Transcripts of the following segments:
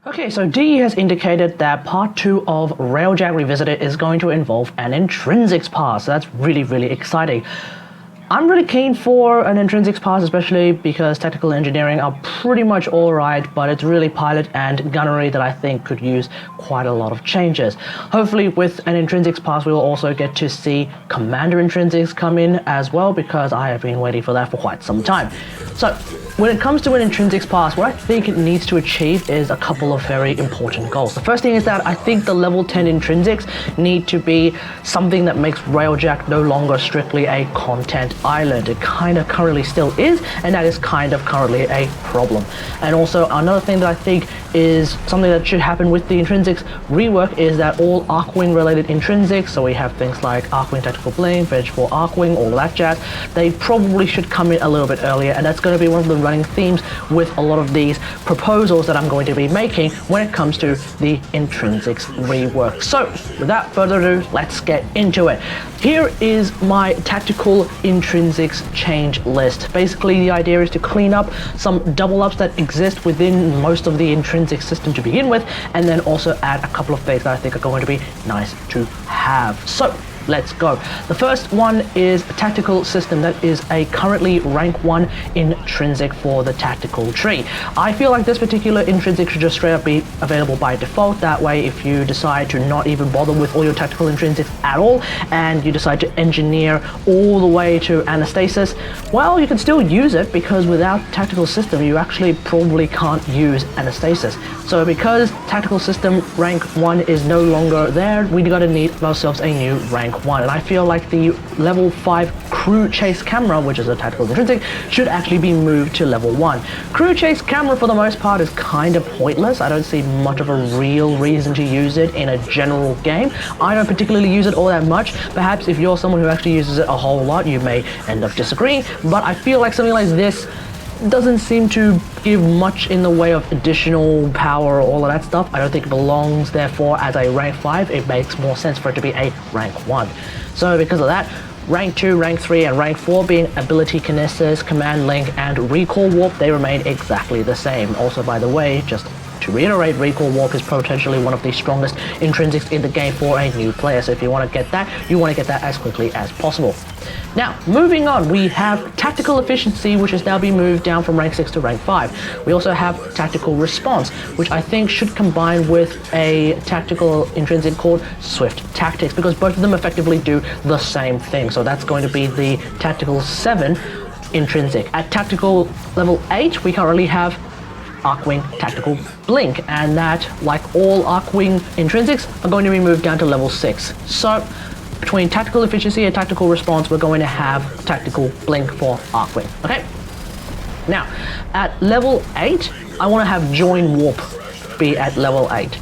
Okay, so DE has indicated that part 2 of Railjack Revisited is going to involve an Intrinsics Pass. So that's really exciting. I'm really keen for an Intrinsics Pass, especially because technical engineering are pretty much alright, but it's really Pilot and Gunnery that I think could use quite a lot of changes. Hopefully with an Intrinsics Pass we will also get to see Commander Intrinsics come in as well, because I have been waiting for that for quite some time. So when it comes to an Intrinsics Pass, what I think it needs to achieve is a couple of very important goals. The first thing is that I think the level 10 Intrinsics need to be something that makes Railjack no longer strictly a content island. It kind of currently still is, and that is kind of currently a problem. And also another thing that I think is something that should happen with the Intrinsics rework is that all Arcwing related intrinsics, so we have things like Arcwing Tactical Blink, Veg 4 Arcwing, all of that jazz, they probably should come in a little bit earlier, and that's going to be one of the running themes with a lot of these proposals that I'm going to be making when it comes to the Intrinsics rework. So without further ado, let's get into it. Here is my tactical Intrinsics change list. Basically the idea is to clean up some double ups that exist within most of the Intrinsics system to begin with, and then also add a couple of things that I think are going to be nice to have. So let's go. The first one is a tactical system that is a currently rank 1 intrinsic for the tactical tree. I feel like this particular intrinsic should just straight up be available by default. That way, if you decide to not even bother with all your tactical intrinsics at all, and you decide to engineer all the way to Anastasis, well, you can still use it, because without tactical system, you actually probably can't use Anastasis. So because tactical system rank 1 is no longer there, we gotta need ourselves a new rank 1, and I feel like the level 5 crew chase camera, which is a tactical intrinsic, should actually be moved to level 1. Crew chase camera for the most part is kind of pointless. I don't see much of a real reason to use it in a general game. I don't particularly use it all that much. Perhaps if you're someone who actually uses it a whole lot, you may end up disagreeing, but I feel like something like this doesn't seem to give much in the way of additional power or all of that stuff. I don't think it belongs, therefore, as a rank 5. It makes more sense for it to be a rank 1. So because of that, rank 2, rank 3, and rank 4 being ability kinesis, command link, and recall warp, they remain exactly the same. Also, by the way, just to reiterate, recall warp is potentially one of the strongest intrinsics in the game for a new player. So if you want to get that, you want to get that as quickly as possible. Now, moving on, we have tactical efficiency, which has now been moved down from rank 6 to rank 5. We also have tactical response, which I think should combine with a tactical intrinsic called swift tactics, because both of them effectively do the same thing. So that's going to be the tactical 7 intrinsic. At tactical level 8, we currently have Arcwing Tactical Blink, and that, like all Arcwing intrinsics, are going to be moved down to level 6. So between tactical efficiency and tactical response, we're going to have tactical blink for Arcwing. Okay? Now, at level 8, I want to have join warp be at level 8.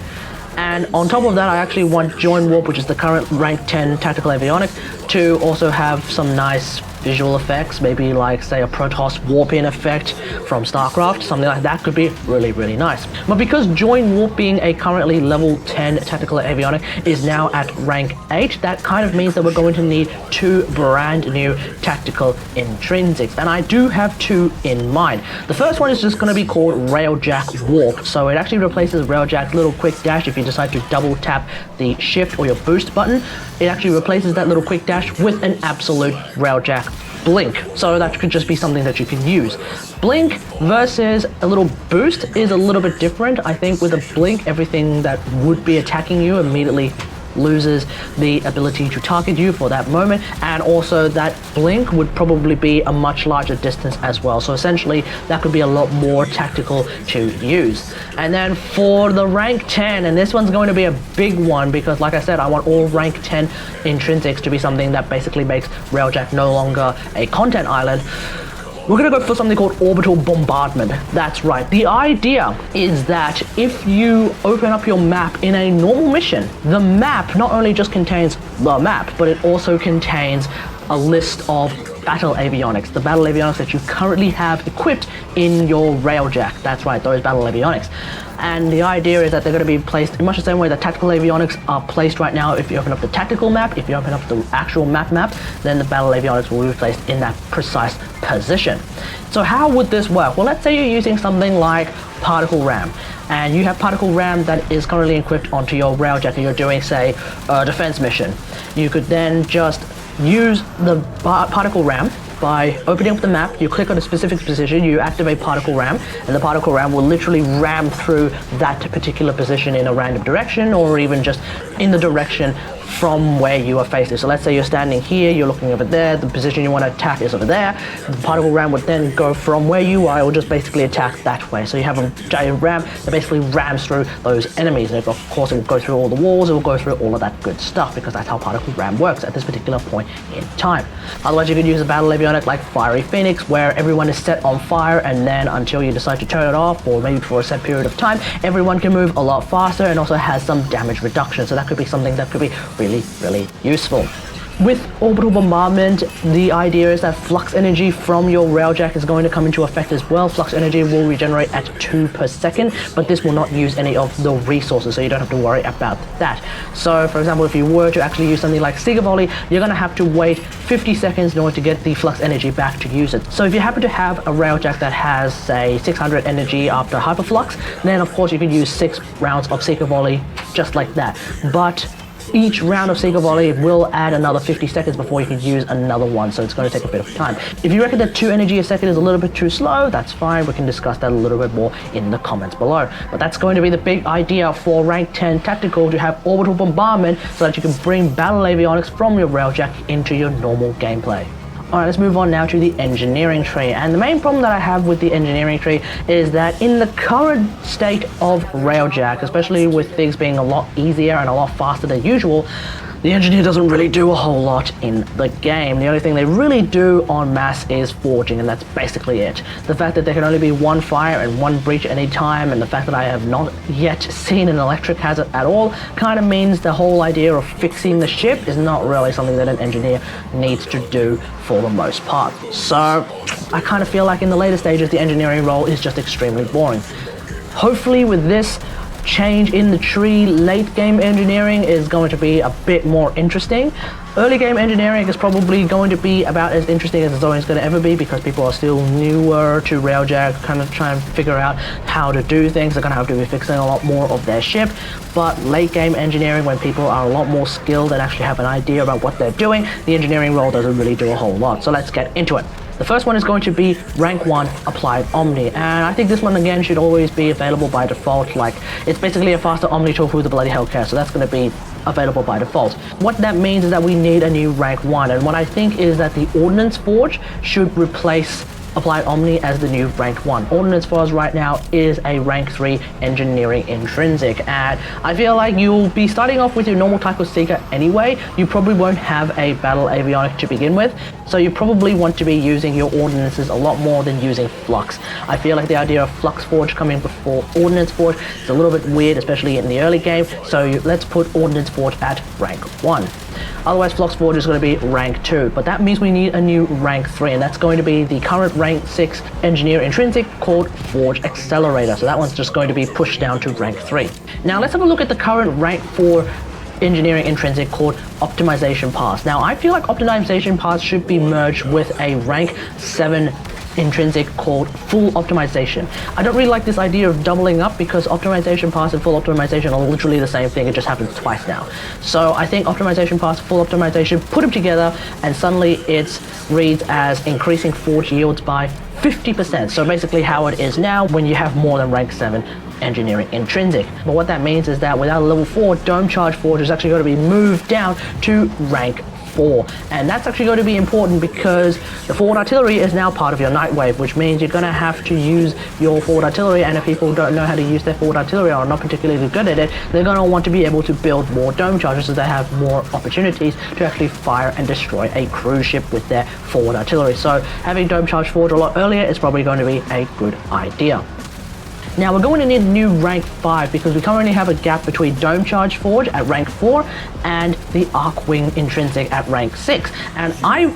And on top of that, I actually want join warp, which is the current rank 10 tactical avionic, to also have some nice visual effects, maybe like, say, a Protoss warp-in effect from StarCraft. Something like that could be really nice. But because join warp being a currently level 10 tactical avionic is now at rank 8, that kind of means that we're going to need 2 brand new tactical intrinsics, and I do have 2 in mind. The first one is just going to be called Railjack Warp. So it actually replaces Railjack's little quick dash. If you decide to double tap the shift or your boost button, it actually replaces that little quick dash with an absolute Railjack Blink. So that could just be something that you can use. Blink versus a little boost is a little bit different. I think with a blink, everything that would be attacking you immediately loses the ability to target you for that moment, and also that blink would probably be a much larger distance as well. So essentially that could be a lot more tactical to use. And then for the rank 10, and this one's going to be a big one, because like I said, I want all rank 10 intrinsics to be something that basically makes Railjack no longer a content island. We're going to go for something called Orbital Bombardment. That's right. The idea is that if you open up your map in a normal mission, the map not only just contains the map, but it also contains a list of battle avionics, the battle avionics that you currently have equipped in your Railjack. That's right, those battle avionics. And the idea is that they're going to be placed in much the same way that tactical avionics are placed right now. If you open up the tactical map, if you open up the actual map, then the battle avionics will be placed in that precise position. So how would this work? Well, let's say you're using something like particle ram. and you have particle ram that is currently equipped onto your Railjack and you're doing, say, a defense mission, you could then just use the particle ram by opening up the map. You click on a specific position, you activate particle ram, and the particle ram will literally ram through that particular position in a random direction, or even just in the direction from where you are facing. So let's say you're standing here, you're looking over there, the position you want to attack is over there. The particle ram would then go from where you are, it will just basically attack that way. So you have a giant ram that basically rams through those enemies. And of course, it will go through all the walls, it will go through all of that good stuff, because that's how particle ram works at this particular point in time. Otherwise, you could use a battle avionic like Fiery Phoenix, where everyone is set on fire, and then until you decide to turn it off, or maybe for a set period of time, everyone can move a lot faster and also has some damage reduction. So that could be something that could be really useful. With orbital bombardment, the idea is that flux energy from your Railjack is going to come into effect as well. Flux energy will regenerate at 2 per second, but this will not use any of the resources, so you don't have to worry about that. So for example, if you were to actually use something like Seeker Volley, you're going to have to wait 50 seconds in order to get the flux energy back to use it. So if you happen to have a Railjack that has, say, 600 energy after Hyperflux, then of course you can use 6 rounds of Seeker Volley just like that. But each round of Seeker Volley will add another 50 seconds before you can use another one, so it's going to take a bit of time. If you reckon that 2 energy a second is a little bit too slow, that's fine, we can discuss that a little bit more in the comments below. But that's going to be the big idea for rank 10 tactical, to have orbital bombardment so that you can bring battle avionics from your Railjack into your normal gameplay. Alright, let's move on now to the engineering tree. And the main problem that I have with the engineering tree is that in the current state of Railjack, especially with things being a lot easier and a lot faster than usual, the engineer doesn't really do a whole lot in the game. The only thing they really do en masse is forging, and that's basically it. The fact that there can only be one fire and one breach at any time, and the fact that I have not yet seen an electric hazard at all, kind of means the whole idea of fixing the ship is not really something that an engineer needs to do for the most part. So I kind of feel like in the later stages, the engineering role is just extremely boring. Hopefully with this change in the tree, late game engineering is going to be a bit more interesting. Early game engineering is probably going to be about as interesting as it's always going to ever be, because people are still newer to Railjack, kind of trying to figure out how to do things. They're going to have to be fixing a lot more of their ship. But late game engineering, when people are a lot more skilled and actually have an idea about what they're doing, the engineering role doesn't really do a whole lot. So let's get into it. The first one is going to be rank 1 Applied Omni, and I think this one again should always be available by default. Like, it's basically a faster Omni tool, who the bloody hell cares, so that's going to be available by default. What that means is that we need a new rank 1, and what I think is that the Ordnance Forge should replace Applied Omni as the new rank 1. Ordnance Forge right now is a rank 3 engineering intrinsic, and I feel like you'll be starting off with your normal type of Seeker anyway. You probably won't have a battle avionic to begin with, so you probably want to be using your ordnances a lot more than using Flux. I feel like the idea of Flux Forge coming before Ordnance Forge is a little bit weird, especially in the early game, so let's put Ordnance Forge at rank 1. Otherwise, Flux Forge is going to be rank 2, but that means we need a new rank 3, and that's going to be the current rank 6 engineer intrinsic called Forge Accelerator. So that one's just going to be pushed down to rank 3. Now let's have a look at the current rank 4 engineering intrinsic called Optimization Pass. Now I feel like Optimization Pass should be merged with a rank 7 intrinsic called Full Optimization. I don't really like this idea of doubling up, because Optimization Pass and Full Optimization are literally the same thing. It just happens twice now. So I think Optimization Pass, Full Optimization, put them together, and suddenly it reads as increasing forge yields by 50%. So basically how it is now when you have more than rank 7 engineering intrinsic. But what that means is that without a level 4, Dome Charge Forge is actually going to be moved down to rank 4, and that's actually going to be important because the forward artillery is now part of your Night Wave, which means you're going to have to use your forward artillery, and if people don't know how to use their forward artillery or are not particularly good at it, they're going to want to be able to build more dome charges so they have more opportunities to actually fire and destroy a cruise ship with their forward artillery. So having Dome Charge Forge a lot earlier is probably going to be a good idea. Now we're going to need new rank 5 because we currently have a gap between Dome Charge Forge at rank 4 and the Arc Wing Intrinsic at rank 6. And I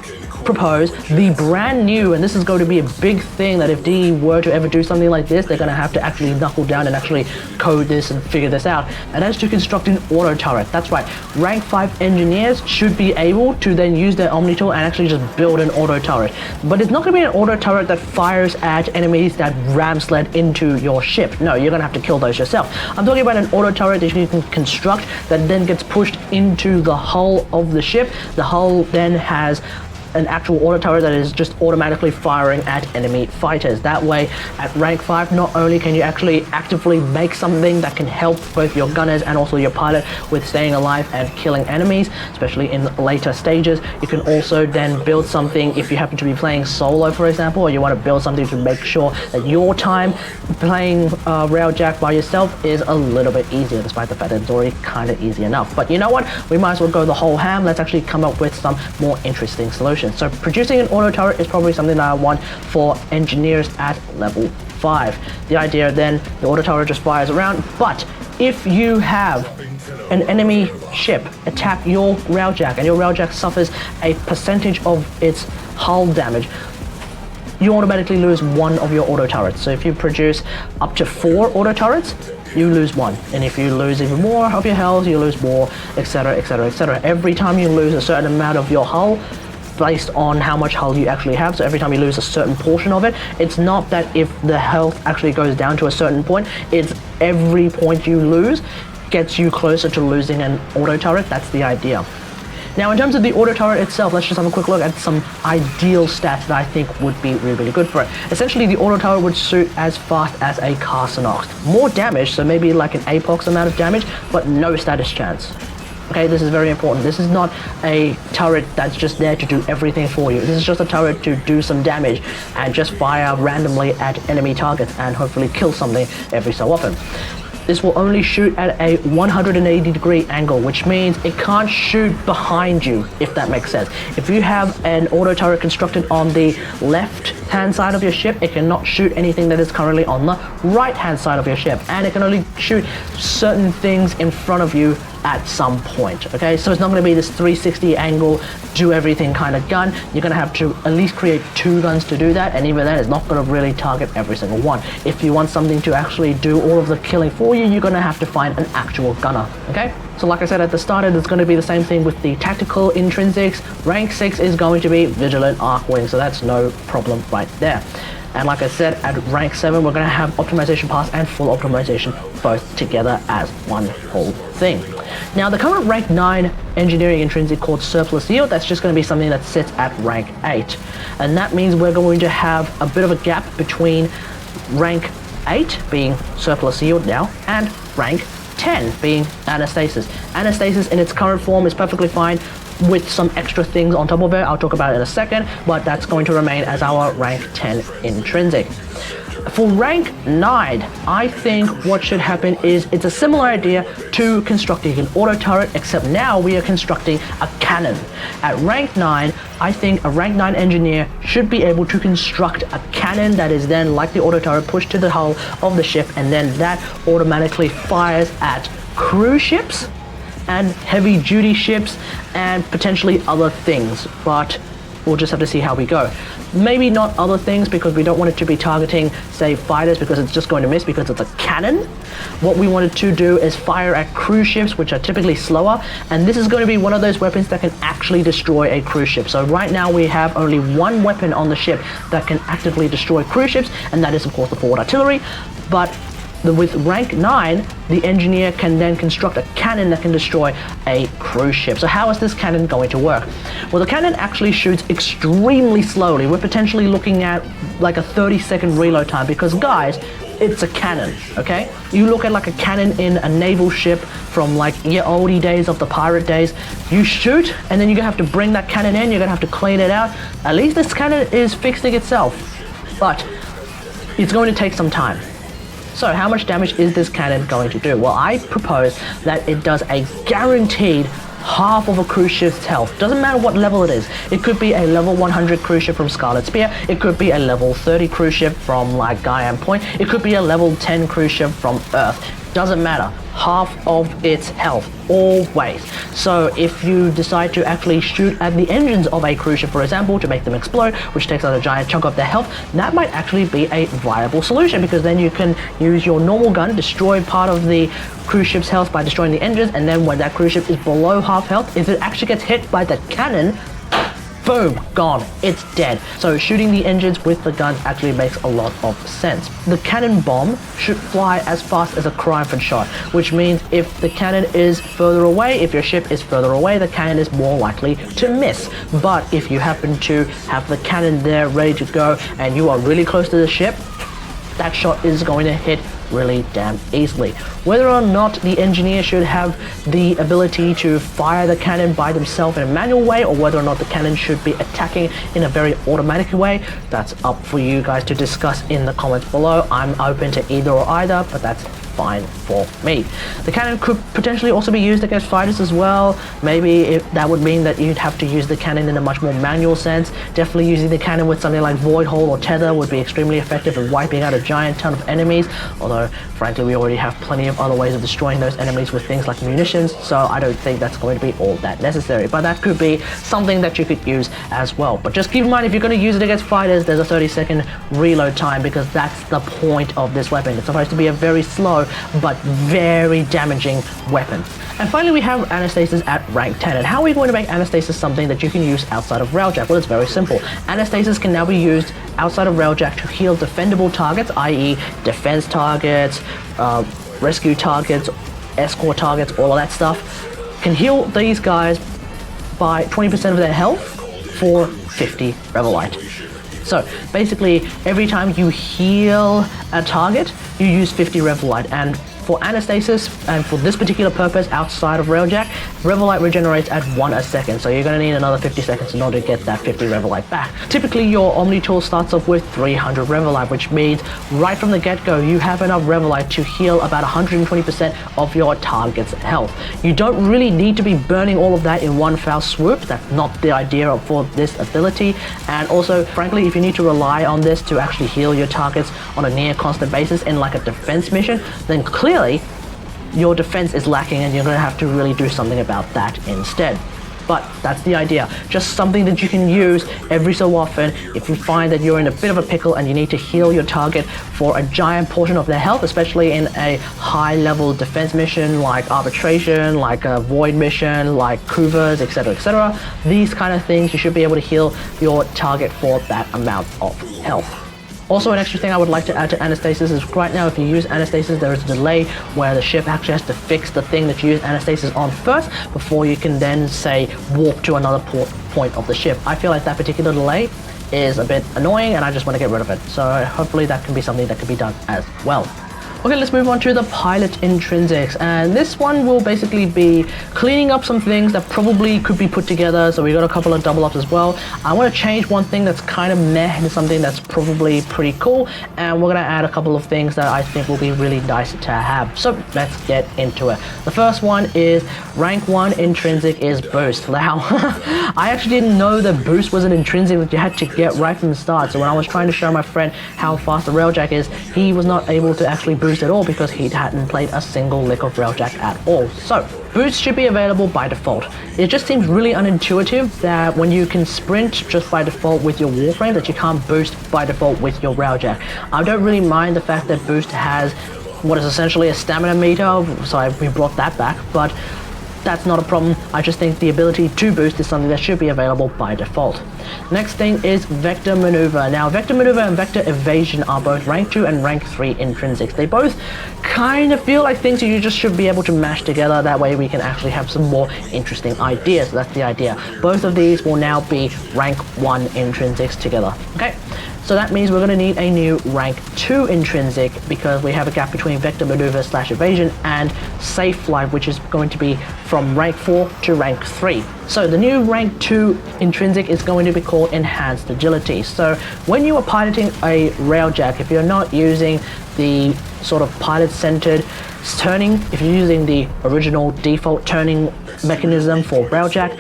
propose the brand new, and this is going to be a big thing that if DE were to ever do something like this, they're going to have to actually knuckle down and actually code this and figure this out, and that's to construct an auto turret. That's right, rank 5 engineers should be able to then use their Omni tool and actually just build an auto turret. But it's not going to be an auto turret that fires at enemies that ram sled into your ship. No, you're going to have to kill those yourself. I'm talking about an auto turret that you can construct that then gets pushed into the hull of the ship. The hull then has an actual auto turret that is just automatically firing at enemy fighters. That way, at rank 5, not only can you actually actively make something that can help both your gunners and also your pilot with staying alive and killing enemies, especially in later stages, you can also then build something if you happen to be playing solo, for example, or you want to build something to make sure that your time playing Railjack by yourself is a little bit easier, despite the fact that it's already kind of easy enough. But you know what? We might as well go the whole ham. Let's actually come up with some more interesting solutions. So producing an auto turret is probably something that I want for engineers at level 5. The idea then, the auto turret just fires around, but if you have an enemy ship attack your Railjack and your Railjack suffers a percentage of its hull damage, you automatically lose 1 of your auto turrets. So if you produce up to 4 auto turrets, you lose 1. And if you lose even more of your health, you lose more, etc, etc, etc. Every time you lose a certain amount of your hull, based on how much hull you actually have, so every time you lose a certain portion of it, it's not that if the health actually goes down to a certain point, it's every point you lose gets you closer to losing an auto turret. That's the idea. Now in terms of the auto turret itself, let's just have a quick look at some ideal stats that I think would be really, really good for it. Essentially, the auto turret would shoot as fast as a Carsonox. More damage, so maybe like an Apox amount of damage, but no status chance. Okay, this is very important. This is not a turret that's just there to do everything for you. This is just a turret to do some damage and just fire randomly at enemy targets and hopefully kill something every so often. This will only shoot at a 180-degree angle, which means it can't shoot behind you, if that makes sense. If you have an auto turret constructed on the left-hand side of your ship, it cannot shoot anything that is currently on the right-hand side of your ship, and it can only shoot certain things in front of you at some point. Okay, so it's not going to be this 360 angle, do everything kind of gun. You're going to have to at least create 2 guns to do that, and even then it's not going to really target every single one. If you want something to actually do all of the killing for you, you're going to have to find an actual gunner. Okay, so like I said at the start, it's going to be the same thing with the tactical intrinsics. Rank 6 is going to be Vigilant Arcwing, so that's no problem right there. And like I said, at rank 7, we're going to have optimization pass and full optimization both together as one whole thing. Now, the current rank 9 engineering intrinsic called Surplus Yield, that's just going to be something that sits at rank 8. And that means we're going to have a bit of a gap between rank 8 being Surplus Yield now and rank 10 being Anastasis. Anastasis in its current form is perfectly fine with some extra things on top of it. I'll talk about it in a second, but that's going to remain as our rank 10 intrinsic. For rank 9, I think what should happen is it's a similar idea to constructing an auto turret, except now we are constructing a cannon. At rank 9, I think a rank 9 engineer should be able to construct a cannon that is then, like the auto turret, pushed to the hull of the ship, and then that automatically fires at cruise ships and heavy duty ships and potentially other things, but we'll just have to see how we go. Maybe not other things, because we don't want it to be targeting, say, fighters, because it's just going to miss because it's a cannon. What we wanted to do is fire at cruise ships, which are typically slower, and this is going to be one of those weapons that can actually destroy a cruise ship. So right now we have only 1 weapon on the ship that can actively destroy cruise ships, and that is of course the forward artillery. But with rank 9, the engineer can then construct a cannon that can destroy a cruise ship. So how is this cannon going to work? Well, the cannon actually shoots extremely slowly. We're potentially looking at like a 30-second reload time, because guys, it's a cannon, okay? You look at like a cannon in a naval ship from like your oldie days of the pirate days. You shoot, and then you're gonna have to bring that cannon in, you're gonna have to clean it out. At least this cannon is fixing itself, but it's going to take some time. So how much damage is this cannon going to do? Well, I propose that it does a guaranteed half of a cruise ship's health. Doesn't matter what level it is. It could be a level 100 cruise ship from Scarlet Spear. It could be a level 30 cruise ship from like Gaian Point. It could be a level 10 cruise ship from Earth. doesn't matter, half of its health, always. So if you decide to actually shoot at the engines of a cruise ship, for example, to make them explode, which takes out a giant chunk of their health, that might actually be a viable solution, because then you can use your normal gun, destroy part of the cruise ship's health by destroying the engines, and then when that cruise ship is below half health, if it actually gets hit by the cannon, boom, gone, it's dead. So shooting the engines with the guns actually makes a lot of sense. The cannon bomb should fly as fast as a crime shot, which means if the cannon is further away, if your ship is further away, the cannon is more likely to miss. But if you happen to have the cannon there ready to go and you are really close to the ship, that shot is going to hit really damn easily. Whether or not the engineer should have the ability to fire the cannon by themselves in a manual way, or whether or not the cannon should be attacking in a very automatic way, that's up for you guys to discuss in the comments below. I'm open to either or either, but that's fine for me. The cannon could potentially also be used against fighters as well. Maybe that would mean that you'd have to use the cannon in a much more manual sense. Definitely using the cannon with something like Void Hole or Tether would be extremely effective in wiping out a giant ton of enemies, although frankly we already have plenty of other ways of destroying those enemies with things like munitions, so I don't think that's going to be all that necessary, but that could be something that you could use as well. But just keep in mind, if you're going to use it against fighters, there's a 30-second reload time, because that's the point of this weapon. It's supposed to be a very slow but very damaging weapon. And finally, we have Anastasis at rank 10. And how are we going to make Anastasis something that you can use outside of Railjack? Well, it's very simple. Anastasis can now be used outside of Railjack to heal defendable targets, i.e. defense targets, rescue targets, escort targets, all of that stuff. Can heal these guys by 20% of their health for 50 Revelite. So basically, every time you heal a target, you use 50 Revelite, and for Anastasis, and for this particular purpose outside of Railjack, Revelite regenerates at 1 a second, so you're going to need another 50 seconds in order to get that 50 Revelite back. Typically, your Omni tool starts off with 300 Revelite, which means right from the get-go, you have enough Revelite to heal about 120% of your target's health. You don't really need to be burning all of that in one foul swoop. That's not the idea for this ability, and also, frankly, if you need to rely on this to actually heal your targets on a near constant basis in like a defense mission, then clearly your defense is lacking and you're going to have to really do something about that instead. But that's the idea, just something that you can use every so often if you find that you're in a bit of a pickle and you need to heal your target for a giant portion of their health, especially in a high level defense mission like arbitration, like a void mission, like Couvers, etc, etc. These kind of things, you should be able to heal your target for that amount of health. Also, an extra thing I would like to add to Anastasis is right now, if you use Anastasis, there is a delay where the ship actually has to fix the thing that you use Anastasis on first before you can then, say, warp to another point of the ship. I feel like that particular delay is a bit annoying and I just want to get rid of it. So hopefully that can be something that can be done as well. Okay, let's move on to the pilot intrinsics, and this one will basically be cleaning up some things that probably could be put together. So we got a couple of double ups as well. I want to change one thing that's kind of meh into something that's probably pretty cool, and we're going to add a couple of things that I think will be really nice to have. So let's get into it. The first one is rank 1 intrinsic is boost. Now, I actually didn't know that boost was an intrinsic that you had to get right from the start. So when I was trying to show my friend how fast the Railjack is, he was not able to actually boost at all because he hadn't played a single lick of Railjack at all. So boost should be available by default. It just seems really unintuitive that when you can sprint just by default with your Warframe, that you can't boost by default with your Railjack. I don't really mind the fact that boost has what is essentially a stamina meter, so we brought that back, but that's not a problem. I just think the ability to boost is something that should be available by default. Next thing is Vector Maneuver. Now, Vector Maneuver and Vector Evasion are both rank 2 and rank 3 intrinsics. They both kind of feel like things you just should be able to mash together. That way we can actually have some more interesting ideas. So that's the idea. Both of these will now be rank 1 intrinsics together. Okay? So that means we're going to need a new rank 2 intrinsic because we have a gap between Vector Maneuver / Evasion and Safe Flight, which is going to be from rank 4 to rank 3. So the new rank 2 intrinsic is going to be called Enhanced Agility. So when you are piloting a Railjack, if you're not using the sort of pilot-centered turning, if you're using the original default turning mechanism for Railjack,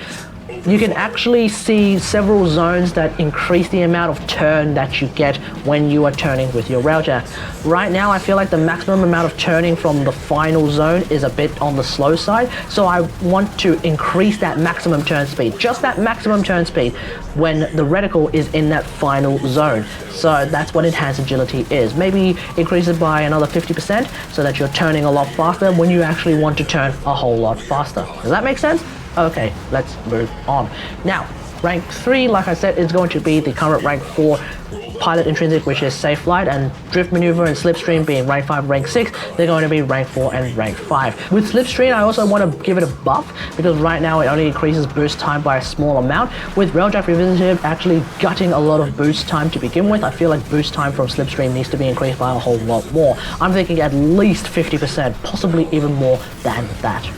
you can actually see several zones that increase the amount of turn that you get when you are turning with your Railjack. Right now I feel like the maximum amount of turning from the final zone is a bit on the slow side, so I want to increase that maximum turn speed, just that maximum turn speed, when the reticle is in that final zone. So that's what enhanced agility is. Maybe increase it by another 50% so that you're turning a lot faster when you actually want to turn a whole lot faster. Does that make sense? Okay, let's move on. Now, rank 3, like I said, is going to be the current rank 4 pilot intrinsic, which is safe flight, and drift maneuver and slipstream being rank 5, rank 6, they're going to be rank 4 and rank 5. With slipstream, I also want to give it a buff because right now it only increases boost time by a small amount. With Railjack Revisited actually gutting a lot of boost time to begin with, I feel like boost time from slipstream needs to be increased by a whole lot more. I'm thinking at least 50%, possibly even more than that.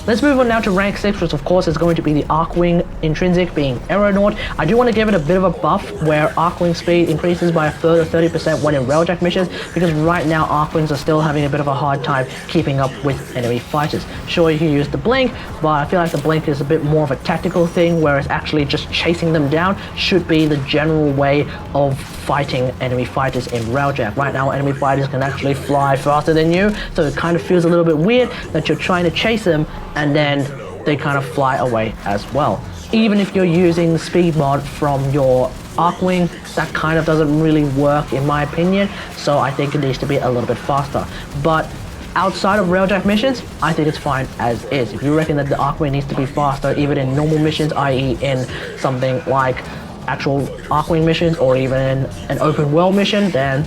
Let's move on now to rank 6, which of course is going to be the Arcwing Intrinsic being Aeronaut. I do want to give it a bit of a buff where Arcwing speed increases by a further 30% when in Railjack missions, because right now Arcwings are still having a bit of a hard time keeping up with enemy fighters. Sure, you can use the blink, but I feel like the blink is a bit more of a tactical thing, whereas actually just chasing them down should be the general way of fighting enemy fighters in Railjack. Right now enemy fighters can actually fly faster than you, so it kind of feels a little bit weird that you're trying to chase them and then they kind of fly away as well. Even if you're using speed mod from your Arcwing, that kind of doesn't really work in my opinion, so I think it needs to be a little bit faster. But outside of Railjack missions, I think it's fine as is. If you reckon that the Arcwing needs to be faster, even in normal missions, i.e. in something like actual Arcwing missions or even in an open world mission, then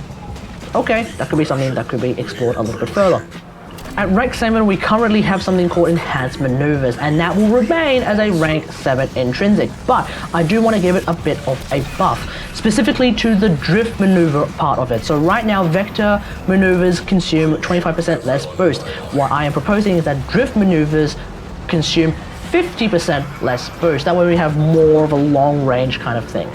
okay, that could be something that could be explored a little bit further. At rank 7, we currently have something called Enhanced Maneuvers, and that will remain as a rank 7 intrinsic, but I do want to give it a bit of a buff, specifically to the drift maneuver part of it. So right now, vector maneuvers consume 25% less boost. What I am proposing is that drift maneuvers consume 50% less boost. That way we have more of a long range kind of thing.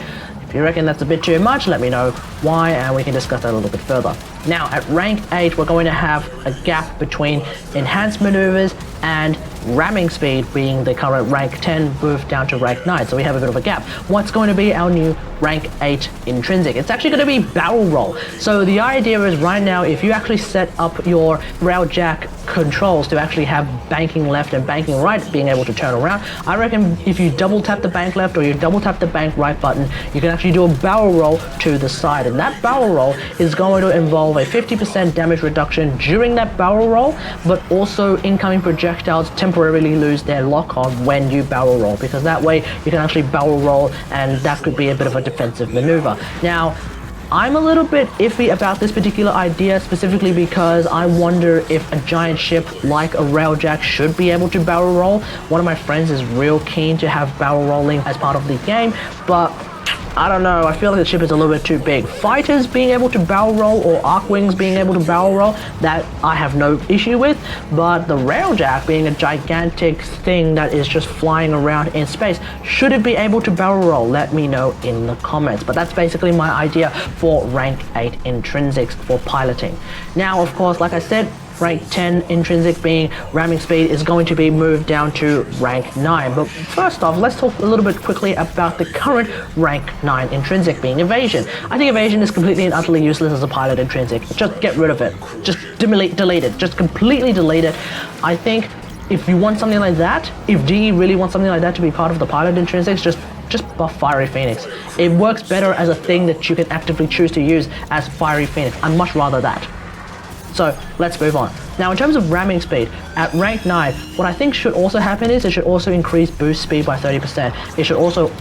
If you reckon that's a bit too much, let me know why and we can discuss that a little bit further. Now at rank 8, we're going to have a gap between enhanced maneuvers and ramming speed being the current rank 10 moved down to rank 9, so we have a bit of a gap. What's going to be our new rank 8 intrinsic? It's actually going to be barrel roll. So the idea is right now, if you actually set up your Railjack controls to actually have banking left and banking right being able to turn around, I reckon if you double tap the bank left or you double tap the bank right button, you can actually do a barrel roll to the side, and that barrel roll is going to involve a 50% damage reduction during that barrel roll, but also incoming projectiles temporarily lose their lock on when you barrel roll, because that way you can actually barrel roll and that could be a bit of a defensive maneuver. Now, I'm a little bit iffy about this particular idea, specifically because I wonder if a giant ship like a Railjack should be able to barrel roll. One of my friends is real keen to have barrel rolling as part of the game, but I don't know, I feel like the ship is a little bit too big. Fighters being able to barrel roll or Arcwings being able to barrel roll, that I have no issue with, but the Railjack being a gigantic thing that is just flying around in space, should it be able to barrel roll? Let me know in the comments. But that's basically my idea for rank 8 intrinsics for piloting. Now, of course, like I said, rank 10 intrinsic being ramming speed is going to be moved down to rank 9. But first off, let's talk a little bit quickly about the current rank 9 intrinsic being evasion. I think evasion is completely and utterly useless as a pilot intrinsic. Just get rid of it. Just delete it. Just completely delete it. I think if you want something like that, if DE really wants something like that to be part of the pilot intrinsics, just buff Fiery Phoenix. It works better as a thing that you can actively choose to use as Fiery Phoenix. I'd much rather that. So let's move on. Now in terms of ramming speed, at rank 9, what I think should also happen is it should also increase boost speed by 30%. It should also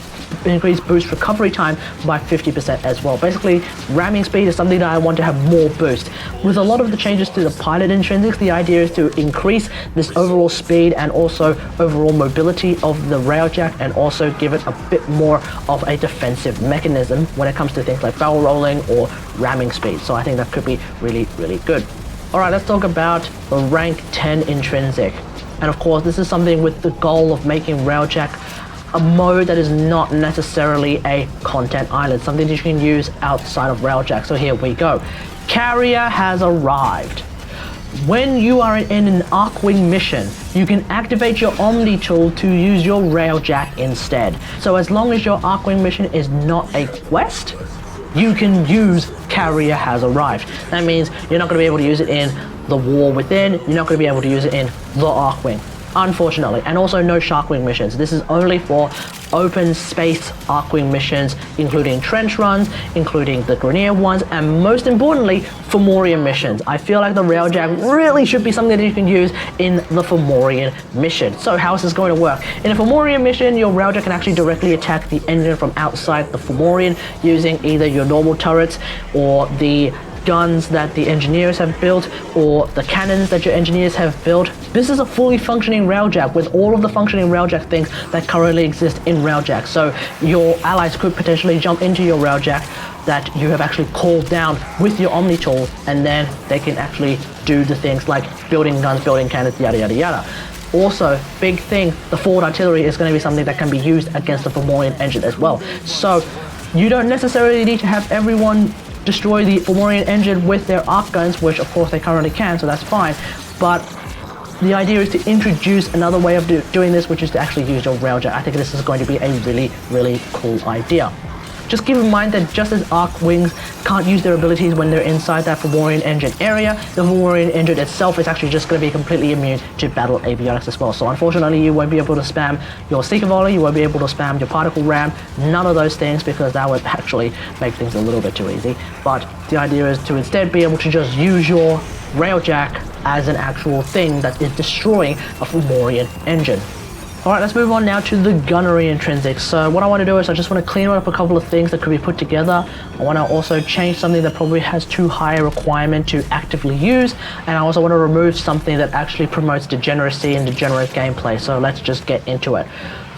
increase boost recovery time by 50% as well. Basically, ramming speed is something that I want to have more boost. With a lot of the changes to the pilot intrinsics, the idea is to increase this overall speed and also overall mobility of the Railjack, and also give it a bit more of a defensive mechanism when it comes to things like barrel rolling or ramming speed. So I think that could be really, really good. Alright, let's talk about the rank 10 intrinsic. And of course, this is something with the goal of making Railjack a mode that is not necessarily a content island, something that you can use outside of Railjack. So here we go. Carrier has arrived. when you are in an Arcwing mission, you can activate your Omni tool to use your Railjack instead. So as long as your Arcwing mission is not a quest, you can use Carrier Has Arrived. That means you're not going to be able to use it in the War Within, you're not going to be able to use it in the Arcwing, unfortunately. And also no Sharkwing missions. This is only for open space Arcwing missions, including trench runs, including the Grineer ones, and most importantly, Fomorian missions. I feel like the Railjack really should be something that you can use in the Fomorian mission. So how is this going to work? In a Fomorian mission, your Railjack can actually directly attack the engine from outside the Fomorian using either your normal turrets or the guns that the engineers have built or the cannons that your engineers have built. This is a fully functioning Railjack with all of the functioning Railjack things that currently exist in Railjack. So your allies could potentially jump into your Railjack that you have actually called down with your Omni tool, and then they can actually do the things like building guns, building cannons, yada yada yada. Also, big thing, the forward artillery is going to be something that can be used against the Fomorian engine as well. So you don't necessarily need to have everyone destroy the Fomorian engine with their arc guns, which of course they currently can, so that's fine. But the idea is to introduce another way of doing this, which is to actually use your Railjack. I think this is going to be a really, really cool idea. Just keep in mind that just as Arcwings can't use their abilities when they're inside that Fomorian engine area, the Fomorian engine itself is actually just going to be completely immune to battle avionics as well. So unfortunately, you won't be able to spam your Seeker Volley, you won't be able to spam your Particle Ram, none of those things, because that would actually make things a little bit too easy. But the idea is to instead be able to just use your Railjack as an actual thing that is destroying a Fomorian engine. Alright, let's move on now to the Gunnery Intrinsics. So what I want to do is I just want to clean up a couple of things that could be put together. I want to also change something that probably has too high a requirement to actively use, and I also want to remove something that actually promotes degeneracy and degenerate gameplay. So let's just get into it.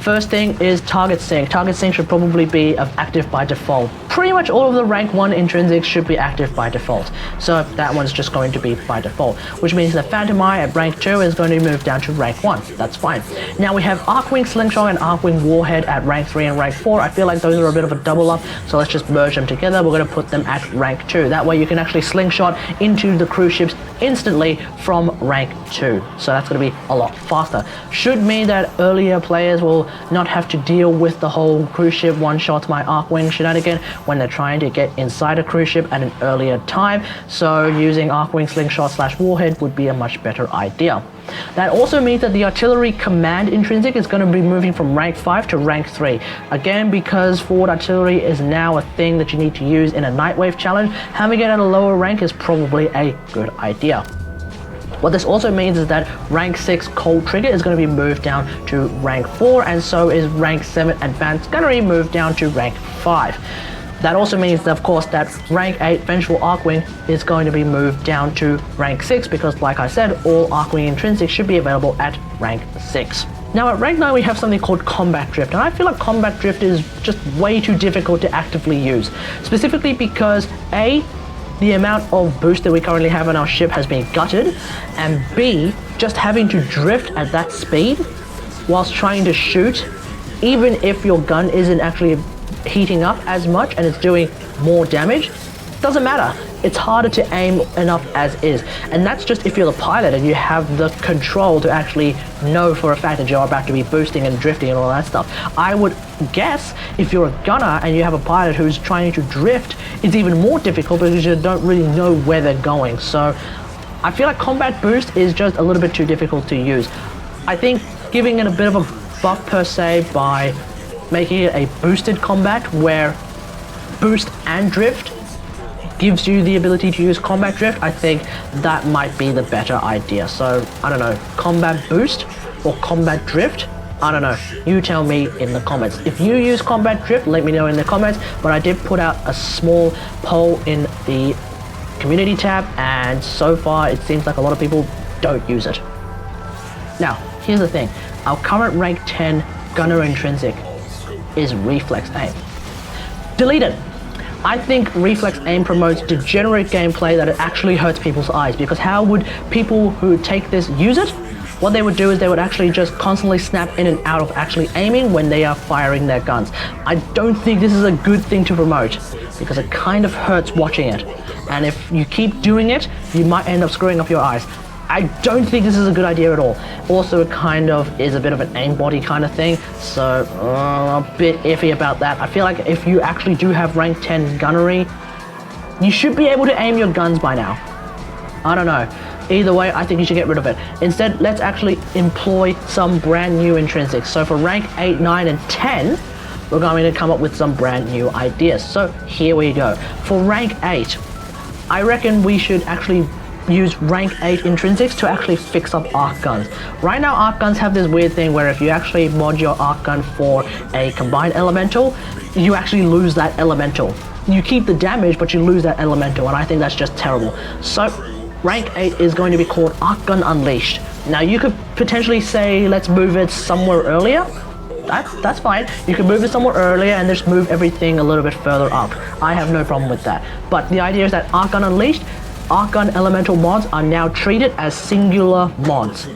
First thing is target sync. Target sync should probably be active by default. Pretty much all of the rank 1 intrinsics should be active by default. So that one's just going to be by default, which means that Phantom Eye at rank 2 is going to move down to rank 1. That's fine. Now we have Arcwing Slingshot and Arcwing Warhead at rank 3 and rank 4. I feel like those are a bit of a double up, so let's just merge them together. We're going to put them at rank 2. That way you can actually slingshot into the cruise ships instantly from rank 2. So that's going to be a lot faster. Should mean that earlier players will not have to deal with the whole cruise ship one-shot my Arcwing shenanigan when they're trying to get inside a cruise ship at an earlier time. So using Arcwing Slingshot / Warhead would be a much better idea. That also means that the Artillery Command Intrinsic is going to be moving from rank 5 to rank 3. Again, because forward artillery is now a thing that you need to use in a Nightwave challenge, having it at a lower rank is probably a good idea. What this also means is that rank 6 Cold Trigger is going to be moved down to rank 4, and so is rank 7 Advanced Gunnery moved down to rank 5. That also means that, of course, that rank 8 Vengeful Arcwing is going to be moved down to rank 6 because, like I said, all Arcwing Intrinsics should be available at rank 6. Now at rank 9 we have something called Combat Drift, and I feel like Combat Drift is just way too difficult to actively use. Specifically because A, the amount of boost that we currently have on our ship has been gutted, and B, just having to drift at that speed whilst trying to shoot, even if your gun isn't actually heating up as much and it's doing more damage, doesn't matter. It's harder to aim enough as is, and that's just if you're the pilot and you have the control to actually know for a fact that you're about to be boosting and drifting and all that stuff. I would guess if you're a gunner and you have a pilot who's trying to drift, it's even more difficult because you don't really know where they're going. So I feel like Combat Boost is just a little bit too difficult to use. I think giving it a bit of a buff per se by making it a boosted combat where boost and drift gives you the ability to use Combat Drift, I think that might be the better idea. So I don't know, Combat Boost or Combat Drift, I don't know, you tell me in the comments. If you use Combat Drift, let me know in the comments, but I did put out a small poll in the community tab, and so far it seems like a lot of people don't use it. Now, here's the thing, our current rank 10 Gunner Intrinsic is Reflex Aim. Delete it. I think Reflex Aim promotes degenerate gameplay that it actually hurts people's eyes, because how would people who take this use it? What they would do is they would actually just constantly snap in and out of actually aiming when they are firing their guns. I don't think this is a good thing to promote, because it kind of hurts watching it. And if you keep doing it, you might end up screwing up your eyes. I don't think this is a good idea at all. Also, it kind of is a bit of an aimbody kind of thing, so a bit iffy about that. I feel like if you actually do have rank 10 gunnery, you should be able to aim your guns by now. I don't know. Either way, I think you should get rid of it. Instead, let's actually employ some brand new intrinsics. So for rank 8, 9, and 10, we're going to come up with some brand new ideas. So here we go. For rank 8, I reckon we should actually use rank 8 intrinsics to actually fix up arc guns. Right now, arc guns have this weird thing where if you actually mod your arc gun for a combined elemental, you actually lose that elemental. You keep the damage, but you lose that elemental, and I think that's just terrible. So rank 8 is going to be called Arc Gun Unleashed. Now you could potentially say, let's move it somewhere earlier. That's fine. You can move it somewhere earlier and just move everything a little bit further up. I have no problem with that. But the idea is that Arc Gun Unleashed, Arc Gun elemental mods are now treated as singular mods.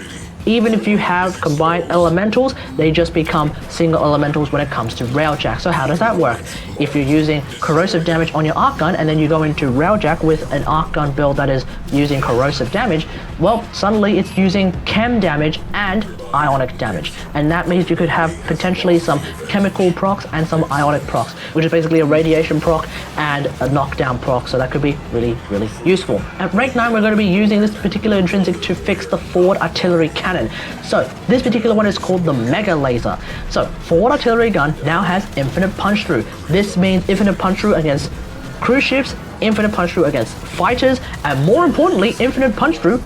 Even if you have combined elementals, they just become single elementals when it comes to Railjack. So how does that work? If you're using corrosive damage on your arc gun and then you go into Railjack with an arc gun build that is using corrosive damage, well, suddenly it's using chem damage and ionic damage. And that means you could have potentially some chemical procs and some ionic procs, which is basically a radiation proc and a knockdown proc. So that could be really, really useful. At rank 9, we're going to be using this particular intrinsic to fix the forward artillery cannon. So this particular one is called the Mega Laser. So forward artillery gun now has infinite punch through. This means infinite punch through against cruise ships, infinite punch through against fighters, and more importantly, infinite punch through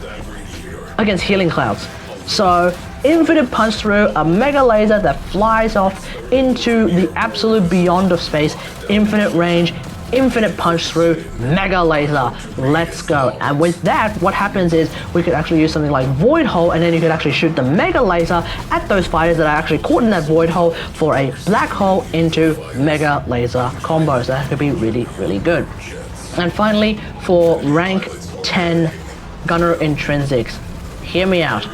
against healing clouds. So infinite punch through, a mega laser that flies off into the absolute beyond of space, infinite range, infinite punch through, mega laser. Let's go. And with that, what happens is we could actually use something like void hole, and then you could actually shoot the mega laser at those fighters that are actually caught in that void hole for a black hole into mega laser combos. That could be really, really good. And finally, for rank 10 Gunnery Intrinsics, hear me out.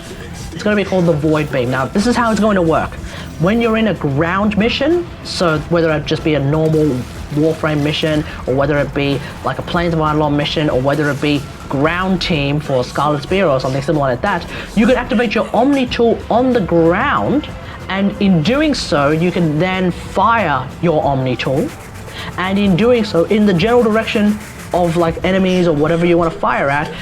It's going to be called the Void Beam. Now, this is how it's going to work. When you're in a ground mission, so whether it just be a normal Warframe mission, or whether it be like a Planes of Iron mission, or whether it be ground team for Scarlet Spear or something similar like that, you can activate your Omni tool on the ground, and in doing so, you can then fire your Omni tool, and in doing so, in the general direction of like enemies or whatever you want to fire at,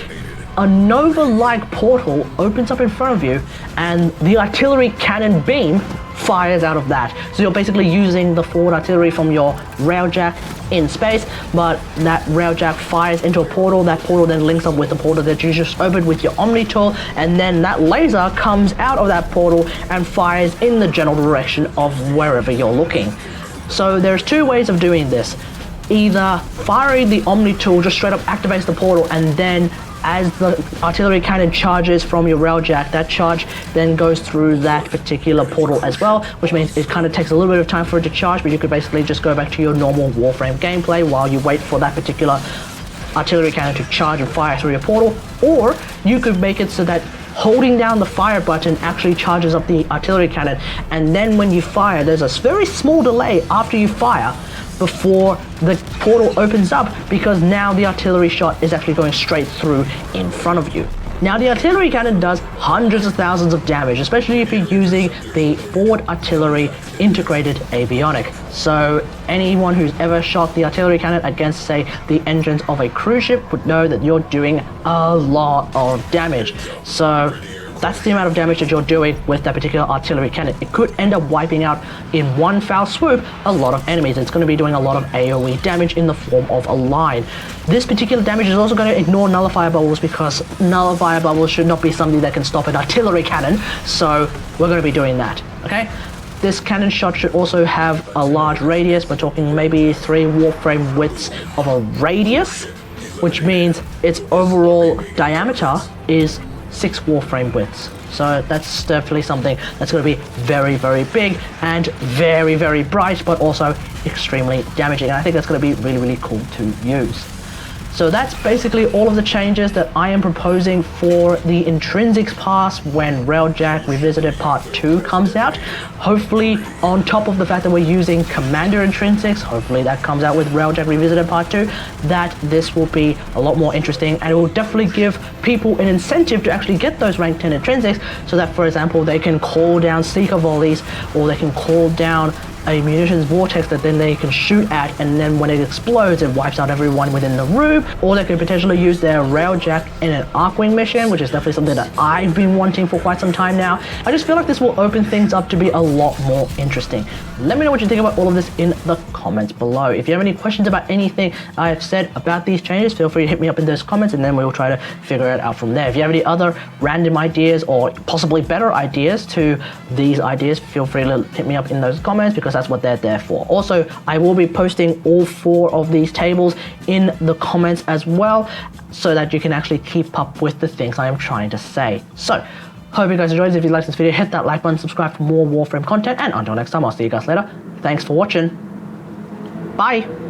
a Nova-like portal opens up in front of you, and the artillery cannon beam fires out of that. So you're basically using the forward artillery from your Railjack in space, but that Railjack fires into a portal. That portal then links up with the portal that you just opened with your Omni tool, and then that laser comes out of that portal and fires in the general direction of wherever you're looking. So there's two ways of doing this. Either firing the Omni tool just straight up activates the portal, and then as the artillery cannon charges from your Railjack, that charge then goes through that particular portal as well, which means it kind of takes a little bit of time for it to charge, but you could basically just go back to your normal Warframe gameplay while you wait for that particular artillery cannon to charge and fire through your portal. Or you could make it so that holding down the fire button actually charges up the artillery cannon, and then when you fire, there's a very small delay after you fire before the portal opens up, because now the artillery shot is actually going straight through in front of you. Now the artillery cannon does hundreds of thousands of damage, especially if you're using the forward artillery integrated avionic. So anyone who's ever shot the artillery cannon against, say, the engines of a cruise ship would know that you're doing a lot of damage. So that's the amount of damage that you're doing with that particular artillery cannon. It could end up wiping out in one foul swoop a lot of enemies. It's going to be doing a lot of AoE damage in the form of a line. This particular damage is also going to ignore nullifier bubbles, because nullifier bubbles should not be something that can stop an artillery cannon. So we're going to be doing that, okay? This cannon shot should also have a large radius. We're talking maybe 3 Warframe widths of a radius, which means its overall diameter is 6 Warframe widths. So that's definitely something that's going to be very, very big and very, very bright, but also extremely damaging. And I think that's going to be really, really cool to use. So that's basically all of the changes that I am proposing for the Intrinsics Pass when Railjack Revisited Part 2 comes out. Hopefully, on top of the fact that we're using Commander Intrinsics, hopefully that comes out with Railjack Revisited Part 2, that this will be a lot more interesting, and it will definitely give people an incentive to actually get those rank 10 Intrinsics, so that, for example, they can call down Seeker Volleys, or they can call down a munitions vortex that then they can shoot at, and then when it explodes it wipes out everyone within the room. Or they could potentially use their Railjack in an Arcwing mission, which is definitely something that I've been wanting for quite some time now. I just feel like this will open things up to be a lot more interesting. Let me know what you think about all of this in the comments below. If you have any questions about anything I have said about these changes, feel free to hit me up in those comments, and then we will try to figure it out from there. If you have any other random ideas or possibly better ideas to these ideas, feel free to hit me up in those comments, because that's what they're there for. Also, I will be posting all 4 of these tables in the comments as well, so that you can actually keep up with the things I am trying to say. So, hope you guys enjoyed this. If you liked this video, hit that like button, subscribe for more Warframe content, and until next time, I'll see you guys later. Thanks for watching. Bye.